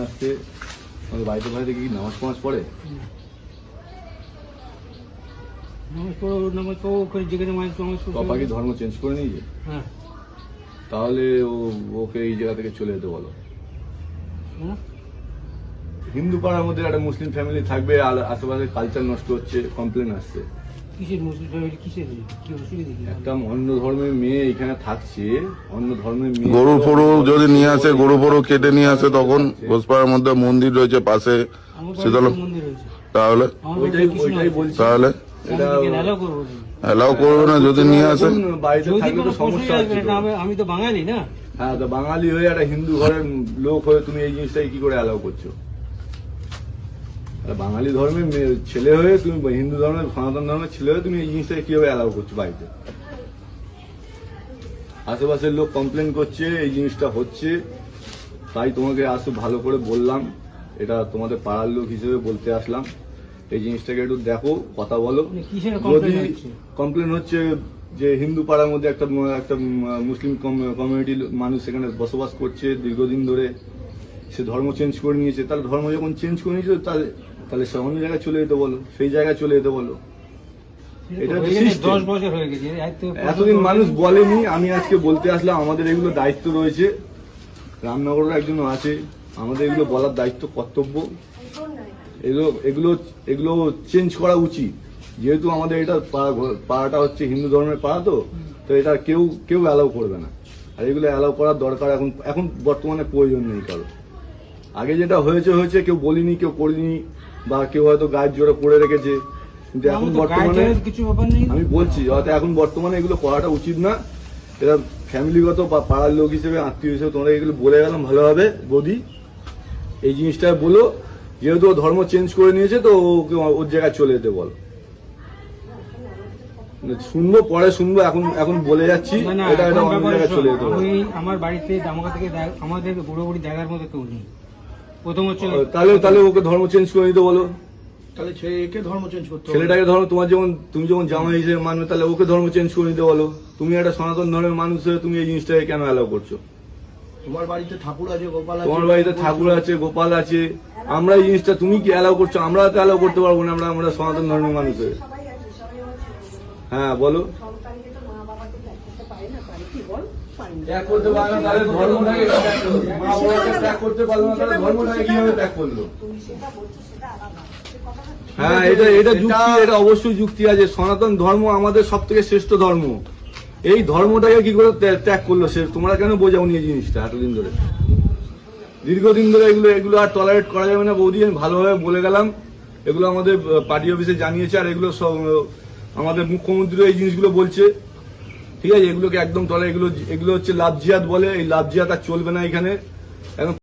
আসছে আমাদের বাড়িতে বাড়িতে কি নামাজ ফামাজ পড়ে? পাপা কি ধর্ম চেঞ্জ করে নিয়েছে? হ্যাঁ। তাহলে ওকে এই জায়গা থেকে চলে যেতে বলো। হিন্দু পাড়ার মধ্যে একটা মুসলিম ফ্যামিলি থাকবে আর আশেপাশে কালচার নষ্ট হচ্ছে, কমপ্লেন আসছে। একটা অন্য ধর্মের মেয়ে এখানে থাকছে, অন্য ধর্মের মেয়ে গরু ফরু যদি নিয়ে আসে, গরু ফরু কেটে নিয়ে আসে, তখন ঘোষপাড়ার মধ্যে মন্দির রয়েছে পাশে, তাহলে ওইটাই বলছি, তাহলে এটা অ্যালাউ করবে না যদি নিয়ে আসে? বাড়িতে থাকলে তো সমস্যা আছে। আমি তো বাঙালি না। হ্যাঁ, তো বাঙালি হয়ে একটা হিন্দু ঘরের লোক হয়ে তুমি এই জিনিসটাকে কি করে অ্যালাউ করছো? বাঙালি ধর্মের ছেলে হয়ে তুমি, হিন্দু ধর্মের সনাতন ধর্মের ছেলে হয়ে তুমি এই জিনিসটাকে কিভাবে অ্যালাউ করছো বাড়িতে? আশেপাশের লোক কমপ্লেন করছে এই জিনিসটা হচ্ছে, তাই তোমাকে আসো ভালো করে বললাম, এটা তোমাদের পাড়ার লোক হিসেবে বলতে আসলাম। এই জিনিসটাকে একটু দেখো, কথা বলো। যদি কমপ্লেন হচ্ছে যে হিন্দু পাড়ার মধ্যে একটা মুসলিম কমিউনিটির মানুষ সেখানে বসবাস করছে দীর্ঘদিন ধরে, সে ধর্ম চেঞ্জ করে নিয়েছে, তাহলে ধর্ম যখন চেঞ্জ করে নিয়েছে তাহলে সে অন্য জায়গায় চলে যেতে বলো, সেই জায়গায় চলে যেতে বলো। এটা 10 বছর হয়ে গেছে, এতদিন মানুষ বলেনি, আমি আজকে বলতে আসলাম। আমাদের এগুলো দায়িত্ব রয়েছে, রামনগরের একজন আছে, আমাদের এগুলো বলার দায়িত্ব, কর্তব্য। এগুলো চেঞ্জ করা উচিত, যেহেতু আমাদের এটা পাড়াটা হচ্ছে হিন্দু ধর্মের পাড়া, তো এটা কেউ অ্যালাউ করবে না। আর এগুলো অ্যালাউ করার দরকার এখন বর্তমানে প্রয়োজন নেই কারো। আগে যেটা হয়েছে কেউ বলিনি, কেউ করিনি, বা কেউ হয়তো গায়ের জোরে করে রেখেছে, কিন্তু এখন বর্তমানে কিছু ব্যাপার নেই। আমি বলছি হয়তো এখন বর্তমানে এগুলো করাটা উচিত না। এটা ফ্যামিলিগত বা পাড়ার লোক হিসেবে, আত্মীয় হিসেবে তোমরা এগুলো বলে গেলাম ভালোভাবে। বৌদি, এই জিনিসটা বলো, যেহেতু ও ধর্ম চেঞ্জ করে নিয়েছে, তো ওকে ওর জায়গায় চলে যেতে বল। শুনবো, পরে শুনবো, এখন বলে যাচ্ছি, এটা অন্য জায়গায় চলে যেতে বল। আমার বাড়িতে দামোগা থেকে আমাদের বুড়ো বুড়ি দেখার মতো কেউ নেই। প্রথম হচ্ছে তাহলে ওকে ধর্ম চেঞ্জ করে নিতে বলো। তাহলে ছেলেকে ধর্ম চেঞ্জ করতে হবে। ছেলেটাকে ধর্ম, তুমি যখন জামাই হিসেবে মানবে, তাহলে ওকে ধর্ম চেঞ্জ করে নিতে বলো। তুমি একটা সনাতন ধর্মের মানুষ হয়ে তুমি এই জিনিসটাকে কেন অ্যালাউ করছো? তোমার বাড়িতে ঠাকুর আছে, গোপাল আছে। তোমার বাড়িতে ঠাকুর আছে, গোপাল আছে, আমরা এই জিনিসটা তুমি কি অ্যালাউ করছো? আমরা তো অ্যালাউ করতে পারবো না, আমরা সনাতন ধর্মের মানুষ হয়ে। হ্যাঁ, বলো। ত্যাগ করতে পারবে না, তাহলে ধর্মটাকে মা বাবাকে ত্যাগ করতে পারলো না, তাহলে ধর্মটাকে কিভাবে ত্যাগ করলো? হ্যাঁ, এটা যুক্তি, এটা অবশ্যই যুক্তি আছে। সনাতন ধর্ম আমাদের সব থেকে শ্রেষ্ঠ ধর্ম। এই ধর্মটাকে কি করে ত্যাগ করলো সে? তোমরা কেন বোঝাওনি এই জিনিসটা এতদিন ধরে? দীর্ঘদিন ধরে এগুলো আর টলারেট করা যাবে না বৌদি, আমি ভালোভাবে বলে গেলাম। এগুলো আমাদের পার্টি অফিসে জানিয়েছে, আর এগুলো সব আমাদের মুখ্যমন্ত্রী এই জিনিসগুলো বলছে। ঠিক আছে, এগুলোকে একদম টলারেট, এগুলো হচ্ছে লাভ জিহাদ বলে, এই লাভ জিহাদ আর চলবে না এখানে। এখন